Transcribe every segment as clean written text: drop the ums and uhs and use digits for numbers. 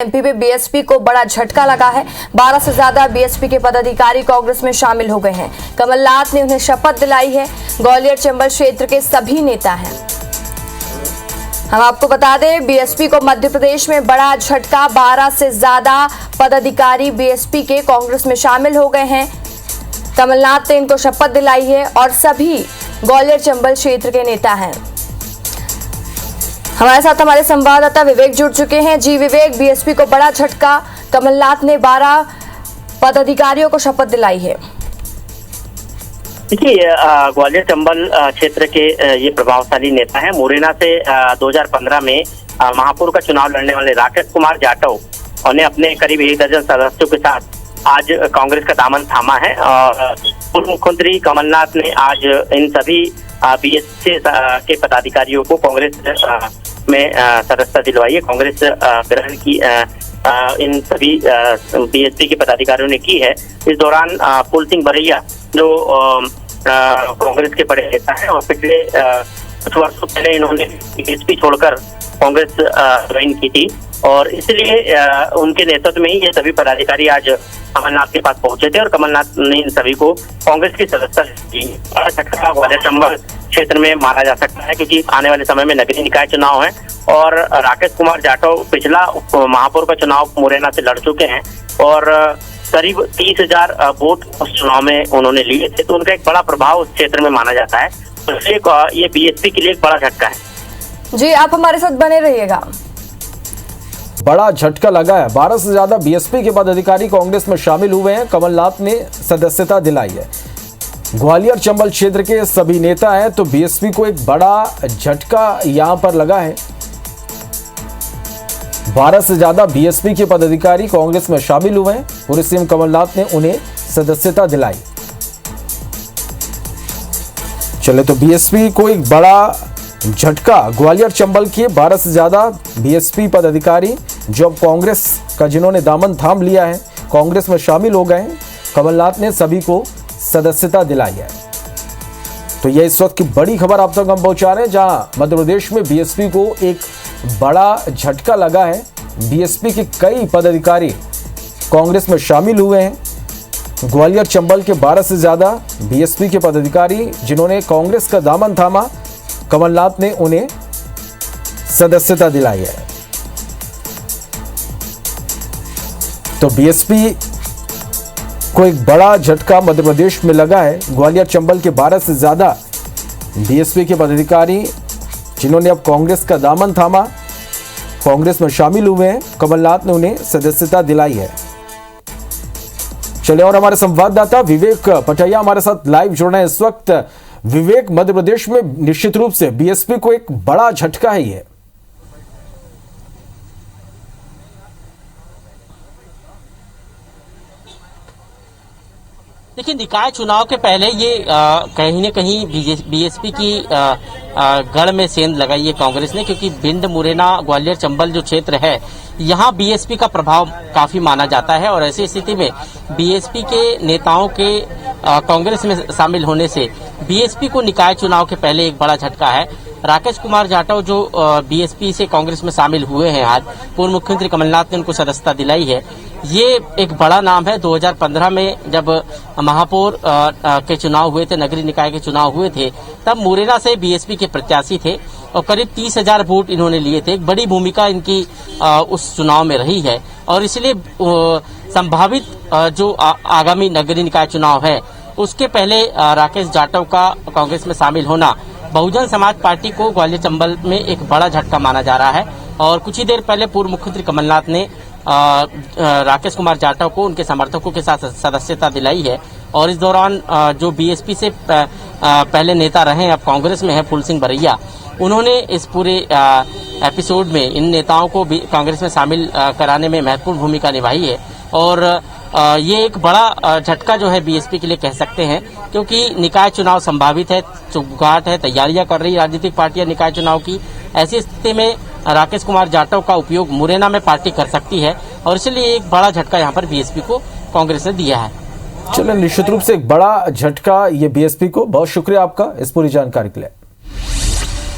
MP में BSP को बड़ा झटका लगा है। 12 से ज्यादा बीएसपी के पदाधिकारी कांग्रेस में शामिल हो गए हैं। कमलनाथ ने उन्हें शपथ दिलाई है। ग्वालियर चंबल क्षेत्र के सभी नेता हैं। हम आपको बता दें, बीएसपी को मध्य प्रदेश में बड़ा झटका। 12 से ज्यादा पदाधिकारी बीएसपी के कांग्रेस में शामिल हो गए हैं। कमलनाथ ने इनको शपथ दिलाई है और सभी ग्वालियर चंबल क्षेत्र के नेता हैं। हमारे साथ हमारे संवाददाता विवेक जुड़ चुके हैं। जी विवेक, बीएसपी को बड़ा झटका, कमलनाथ ने 12 पदाधिकारियों को शपथ दिलाई है। देखिए, ग्वालियर चंबल क्षेत्र के ये प्रभावशाली नेता हैं। मुरैना से 2015 में महापौर का चुनाव लड़ने वाले राकेश कुमार जाटव उन्हें अपने करीब 1 दर्जन सदस्यों के साथ आज कांग्रेस का दामन थामा है। और पूर्व मुख्यमंत्री कमलनाथ ने आज इन सभी बीएसपी के पदाधिकारियों को कांग्रेस में सदस्यता दिलवाई है। कांग्रेस ग्रहण की इन सभी बीएसपी के पदाधिकारियों ने की है। इस दौरान फूल सिंह बरैया जो कांग्रेस के बड़े नेता हैं और पिछले कुछ वर्षों पहले इन्होंने बीएसपी छोड़कर कांग्रेस ज्वाइन की थी और इसलिए उनके नेतृत्व में ही ये सभी पदाधिकारी आज कमलनाथ के पास पहुंचे थे और कमलनाथ ने इन सभी को कांग्रेस की सदस्यता दी। बड़ा झटका ग्वालियर चंबल क्षेत्र में माना जा सकता है क्योंकि आने वाले समय में नगरीय निकाय चुनाव है और राकेश कुमार जाटव पिछला महापौर का चुनाव मुरैना से लड़ चुके हैं और करीब 30,000 वोट उस चुनाव में उन्होंने लिए थे, तो उनका एक बड़ा प्रभाव उस क्षेत्र में माना जाता है। तो इसलिए ये बीएसपी के लिए एक बड़ा झटका है। जी, आप हमारे साथ बने रहिएगा। बड़ा झटका लगा है। 12 से ज्यादा बीएसपी के पदाधिकारी कांग्रेस में शामिल हुए हैं। कमलनाथ ने सदस्यता दिलाई है। ग्वालियर चंबल क्षेत्र के सभी नेता हैं, तो बीएसपी को एक बड़ा झटका यहां पर लगा है। 12 से ज्यादा बीएसपी के पदाधिकारी कांग्रेस में शामिल हुए हैं। पूर्व सीएम कमलनाथ ने उन्हें सदस्यता दिलाई। चले तो बीएसपी को एक बड़ा झटका। ग्वालियर चंबल के 12 से ज्यादा बीएसपी पदाधिकारी जो अब कांग्रेस का जिन्होंने दामन थाम लिया है, कांग्रेस में शामिल हो गए हैं। कमलनाथ ने सभी को सदस्यता दिलाई है। तो यह इस वक्त की बड़ी खबर आप तक हम पहुंचा रहे हैं, जहां मध्य प्रदेश में बीएसपी को एक बड़ा झटका लगा है। बीएसपी के कई पदाधिकारी कांग्रेस में शामिल हुए हैं। ग्वालियर चंबल के 12 से ज्यादा बीएसपी के पदाधिकारी जिन्होंने कांग्रेस का दामन थामा, कमलनाथ ने उन्हें सदस्यता दिलाई है। तो बीएसपी को एक बड़ा झटका मध्य प्रदेश में लगा है। ग्वालियर चंबल के 12 से ज्यादा बीएसपी के पदाधिकारी जिन्होंने अब कांग्रेस का दामन थामा, कांग्रेस में शामिल हुए हैं। कमलनाथ ने उन्हें सदस्यता दिलाई है। चलिए, और हमारे संवाददाता विवेक पटैया हमारे साथ लाइव जुड़ रहे हैं इस वक्त। विवेक, मध्य प्रदेश में निश्चित रूप से बीएसपी को एक बड़ा झटका है ये। देखिए, निकाय चुनाव के पहले ये कहीं न कहीं बीएसपी की गढ़ में सेंध लगाई है कांग्रेस ने, क्योंकि भिंड, मुरैना, ग्वालियर, चंबल जो क्षेत्र है, यहाँ बीएसपी का प्रभाव काफी माना जाता है और ऐसी स्थिति में बीएसपी के नेताओं के कांग्रेस में शामिल होने से बीएसपी को निकाय चुनाव के पहले एक बड़ा झटका है। राकेश कुमार जाटव जो बीएसपी से कांग्रेस में शामिल हुए हैं, आज पूर्व मुख्यमंत्री कमलनाथ ने उनको सदस्यता दिलाई है। ये एक बड़ा नाम है। 2015 में जब महापौर के चुनाव हुए थे, नगरीय निकाय के चुनाव हुए थे, तब मुरैना से बीएसपी के प्रत्याशी थे और करीब 30,000 वोट इन्होंने लिए थे। एक बड़ी भूमिका इनकी उस चुनाव में रही है और इसलिए संभावित जो आगामी नगरीय निकाय चुनाव है, उसके पहले राकेश जाटव का कांग्रेस में शामिल होना बहुजन समाज पार्टी को ग्वालियर चंबल में एक बड़ा झटका माना जा रहा है। और कुछ ही देर पहले पूर्व मुख्यमंत्री कमलनाथ ने राकेश कुमार जाटव को उनके समर्थकों के साथ सदस्यता दिलाई है और इस दौरान जो बीएसपी से पहले नेता रहे, अब कांग्रेस में है, फूल सिंह बरैया, उन्होंने इस पूरे एपिसोड में इन नेताओं को भी कांग्रेस में शामिल कराने में महत्वपूर्ण भूमिका निभाई है। और ये एक बड़ा झटका जो है बीएसपी के लिए कह सकते हैं, क्योंकि निकाय चुनाव संभावित है, चुगगाट है, तैयारियां कर रही राजनीतिक पार्टियां निकाय चुनाव की। ऐसी स्थिति में राकेश कुमार जाटव का उपयोग मुरैना में पार्टी कर सकती है और इसलिए एक बड़ा झटका यहाँ पर बीएसपी को कांग्रेस ने दिया है। चलिए, निश्चित रूप से एक बड़ा झटका ये बीएसपी को। बहुत शुक्रिया आपका इस पूरी जानकारी के लिए।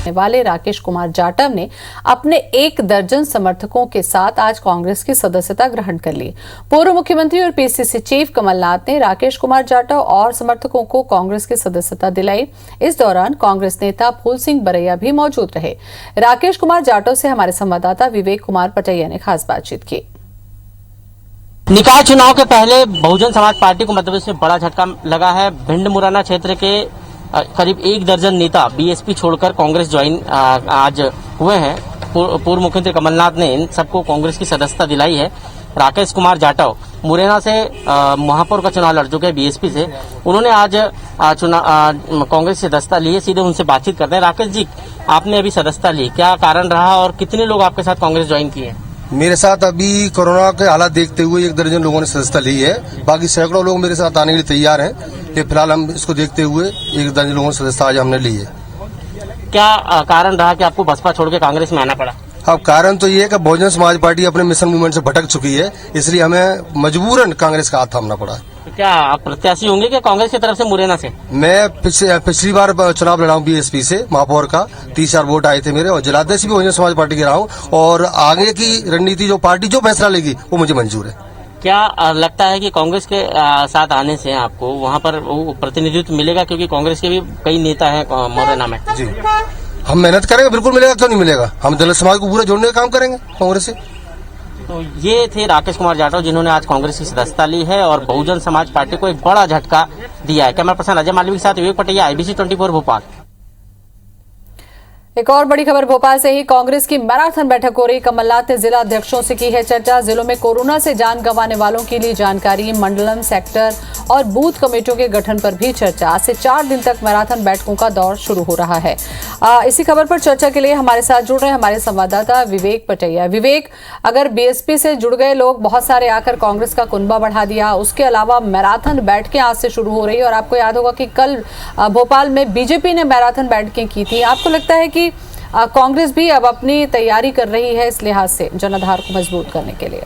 वाले राकेश कुमार जाटव ने अपने 1 दर्जन समर्थकों के साथ आज कांग्रेस की सदस्यता ग्रहण कर ली। पूर्व मुख्यमंत्री और पीसीसी चीफ कमलनाथ ने राकेश कुमार जाटव और समर्थकों को कांग्रेस की सदस्यता दिलाई। इस दौरान कांग्रेस नेता फूल सिंह बरैया भी मौजूद रहे। राकेश कुमार जाटव से हमारे संवाददाता विवेक कुमार पटैया ने खास बातचीत की। निकाय चुनाव के पहले बहुजन समाज पार्टी को मध्य प्रदेश में बड़ा झटका लगा है। भिंड मुरैना क्षेत्र के करीब 1 दर्जन नेता बीएसपी छोड़कर कांग्रेस ज्वाइन आज हुए हैं। पूर्व मुख्यमंत्री कमलनाथ ने इन सबको कांग्रेस की सदस्यता दिलाई है। राकेश कुमार जाटव मुरैना से महापौर का चुनाव लड़ चुके हैं बीएसपी से। उन्होंने आज कांग्रेस की सदस्यता ली है। सीधे उनसे बातचीत करते हैं। राकेश जी, आपने अभी सदस्यता ली, क्या कारण रहा और कितने लोग आपके साथ कांग्रेस ज्वाइन किए? मेरे साथ अभी कोरोना के हालात देखते हुए 1 दर्जन लोगों ने सदस्यता ली है। बाकी सैकड़ों लोग मेरे साथ आने के लिए तैयार हैं। ये फिलहाल हम इसको देखते हुए 1 दर्जन लोगों ने सदस्यता आज हमने ली है। क्या कारण रहा कि आपको बसपा छोड़ के कांग्रेस में आना पड़ा? अब कारण तो ये है कि बहुजन समाज पार्टी अपने मिशन मूवमेंट से भटक चुकी है, इसलिए हमें मजबूरन कांग्रेस का हाथ थामना पड़ा। तो क्या आप प्रत्याशी होंगे क्या कांग्रेस की तरफ से मुरैना से? मैं पिछली बार चुनाव लड़ा हूँ बीएसपी से, महापौर का 30,000 वोट आए थे मेरे, और जिलाध्यक्ष भी बहुजन समाज पार्टी के रहा हूँ। और आगे की रणनीति जो पार्टी जो फैसला लेगी वो मुझे मंजूर है। क्या लगता है कि कांग्रेस के साथ आने से आपको वहाँ पर वो प्रतिनिधित्व मिलेगा, क्योंकि कांग्रेस के भी कई नेता हैं मुरैना में? जी, हम मेहनत करेंगे, बिल्कुल मिलेगा, क्यों नहीं मिलेगा। हम दलित समाज को पूरा जोड़ने का काम करेंगे कांग्रेस से। तो ये थे राकेश कुमार जाटव, जिन्होंने आज कांग्रेस की सदस्यता ली है और बहुजन समाज पार्टी को एक बड़ा झटका दिया है। कैमरा पर्सन अजय मालवी के साथ विवेक पटैया, IBC 24 भोपाल। एक और बड़ी खबर भोपाल से ही कांग्रेस की मैराथन बैठक हो रही। कमलनाथ ने जिला अध्यक्षों से की है चर्चा। जिलों में कोरोना से जान गंवाने वालों के लिए जानकारी, मंडलम, सेक्टर और बूथ कमेटियों के गठन पर भी चर्चा। आज से 4 दिन तक मैराथन बैठकों का दौर शुरू हो रहा है। इसी खबर पर चर्चा के लिए हमारे साथ जुड़ रहे हमारे संवाददाता विवेक पटैया। विवेक, अगर बीएसपी से जुड़ गए लोग बहुत सारे आकर कांग्रेस का कुनबा बढ़ा दिया, उसके अलावा मैराथन बैठकें आज से शुरू हो रही है और आपको याद होगा कि कल भोपाल में बीजेपी ने मैराथन बैठकें की थी। आपको लगता है कि कांग्रेस भी अब अपनी तैयारी कर रही है इस लिहाज से जनाधार को मजबूत करने के लिए?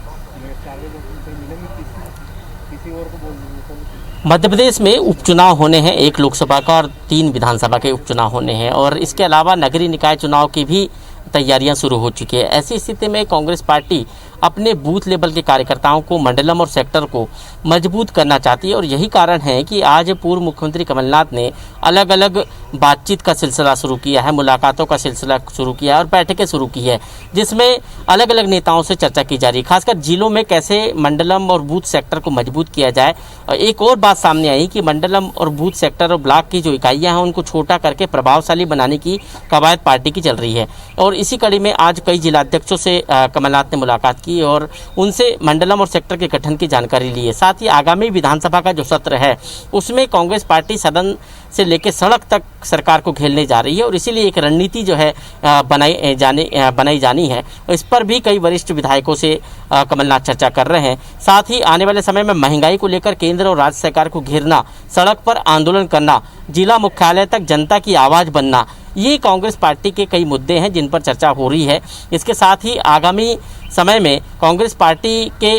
मध्य प्रदेश में उपचुनाव होने हैं, 1 लोकसभा का और 3 विधानसभा के उपचुनाव होने हैं और इसके अलावा नगरीय निकाय चुनाव की भी तैयारियां शुरू हो चुकी है। ऐसी स्थिति में कांग्रेस पार्टी अपने बूथ लेवल के कार्यकर्ताओं को, मंडलम और सेक्टर को मजबूत करना चाहती है और यही कारण है कि आज पूर्व मुख्यमंत्री कमलनाथ ने अलग अलग बातचीत का सिलसिला शुरू किया है, मुलाकातों का सिलसिला शुरू किया है और बैठकें शुरू की है, जिसमें अलग अलग नेताओं से चर्चा की जा रही है। खासकर जिलों में कैसे मंडलम और बूथ सेक्टर को मजबूत किया जाए। और एक और बात सामने आई कि मंडलम और बूथ सेक्टर और ब्लॉक की जो इकाइयाँ हैं उनको छोटा करके प्रभावशाली बनाने की कवायद पार्टी की चल रही है। और इसी कड़ी में आज कई जिलाध्यक्षों से कमलनाथ ने मुलाकात की और उनसे मंडलम और सेक्टर के गठन की जानकारी ली है। साथ ही आगामी विधानसभा का जो सत्र है उसमें कांग्रेस पार्टी सदन से लेकर सड़क तक सरकार को घेरने जा रही है और इसीलिए एक रणनीति जो है बनाई जानी है। इस पर भी कई वरिष्ठ विधायकों से कमलनाथ चर्चा कर रहे हैं। साथ ही आने वाले समय में महंगाई को लेकर केंद्र और राज्य सरकार को घेरना, सड़क पर आंदोलन करना, जिला मुख्यालय तक जनता की आवाज़ बनना, ये कांग्रेस पार्टी के कई मुद्दे हैं जिन पर चर्चा हो रही है। इसके साथ ही आगामी समय में कांग्रेस पार्टी के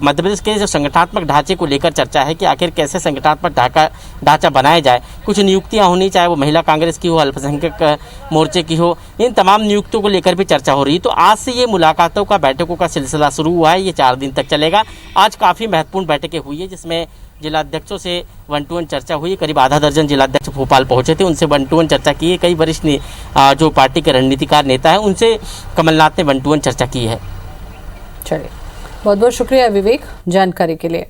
मध्य प्रदेश के जो संगठनात्मक ढांचे को लेकर चर्चा है कि आखिर कैसे संगठनात्मक ढांचा बनाया जाए। कुछ नियुक्तियां होनी, चाहे वो महिला कांग्रेस की हो, अल्पसंख्यक मोर्चे की हो, इन तमाम नियुक्तियों को लेकर भी चर्चा हो रही है। तो आज से ये मुलाकातों का, बैठकों का सिलसिला शुरू हुआ है। ये 4 दिन तक चलेगा। आज काफ़ी महत्वपूर्ण बैठकें हुई है जिसमें जिलाध्यक्षों से 1-to-1 चर्चा हुई। करीब आधा दर्जन जिलाध्यक्ष भोपाल पहुंचे थे, उनसे 1-to-1 चर्चा की है। कई वरिष्ठ जो पार्टी के रणनीतिकार नेता हैं उनसे कमलनाथ ने 1-to-1 चर्चा की है। चलिए, बहुत बहुत शुक्रिया विवेक जानकारी के लिए।